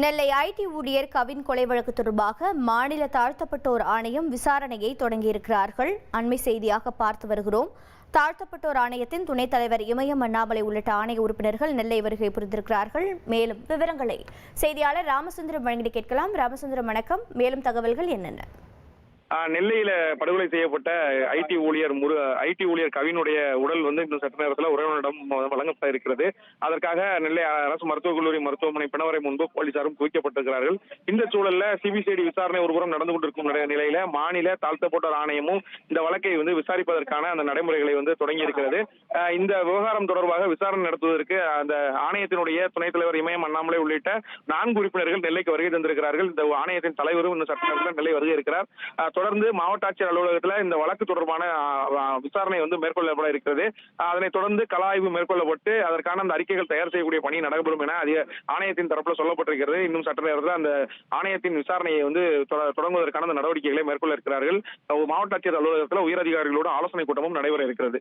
நெல்லை ID ஊழியர் கவின் கொலை வழக்கு தொடர்பாக மாநில தாழ்த்தப்பட்டோர் ஆணையம் விசாரணையை தொடங்கியிருக்கிறார்கள். அண்மை செய்தியாக பார்த்து வருகிறோம். தாழ்த்தப்பட்டோர் ஆணையத்தின் துணைத் தலைவர் இமயம் அண்ணாமலை உள்ளிட்ட ஆணைய உறுப்பினர்கள் நெல்லை வருகை புரிந்திருக்கிறார்கள். மேலும் விவரங்களை செய்தியாளர் ராமசுந்தரம் வழங்கி கேட்கலாம். ராமசுந்தரம், வணக்கம். மேலும் தகவல்கள் என்னென்ன? நெல்லையில படுகொலை செய்யப்பட்ட ஐடி ஊழியர் கவினுடைய உடல் இன்னும் சற்று நேரத்தில் உறவினரிடம் வழங்கப்பட இருக்கிறது. அதற்காக நெல்லை அரசு மருத்துவக் கல்லூரி மருத்துவமனை பிணவரை முன்பு போலீசாரும் குவிக்கப்பட்டிருக்கிறார்கள். இந்த சூழல்ல சிபிசிஐடி விசாரணை ஒருபுறம் நடந்து கொண்டிருக்கும் நிலையில மாநில தாழ்த்தப்பட்டோர் ஆணையமும் இந்த வழக்கை விசாரிப்பதற்கான அந்த நடைமுறைகளை தொடங்கி இருக்கிறது. இந்த விவகாரம் தொடர்பாக விசாரணை நடத்துவதற்கு அந்த ஆணையத்தினுடைய துணைத் தலைவர் இமயம் அண்ணாமலை உள்ளிட்ட 4 உறுப்பினர்கள் நெல்லைக்கு வருகை தந்திருக்கிறார்கள். இந்த ஆணையத்தின் தலைவரும் இன்னும் சற்று நேரத்தில் நெல்லை வருகை இருக்கிறார். தொடர்ந்து மாவட்ட ஆட்சியர் அலுவலகத்தில் இந்த வழக்கு தொடர்பான விசாரணை மேற்கொள்ளப்பட இருக்கிறது. அதனைத் தொடர்ந்து கள ஆய்வு மேற்கொள்ளப்பட்டு அதற்கான அந்த அறிக்கைகள் தயார் செய்யக்கூடிய பணி நடைபெறும் என ஆணையத்தின் தரப்புல சொல்லப்பட்டிருக்கிறது. இன்னும் சற்று நேரத்தில் அந்த ஆணையத்தின் விசாரணையை தொடங்குவதற்கான நடவடிக்கைகளை மேற்கொள்ள இருக்கிறார்கள். மாவட்ட ஆட்சியர் அலுவலகத்தில் உயர் அதிகாரிகளோடு ஆலோசனை கூட்டமும் நடைபெற இருக்கிறது.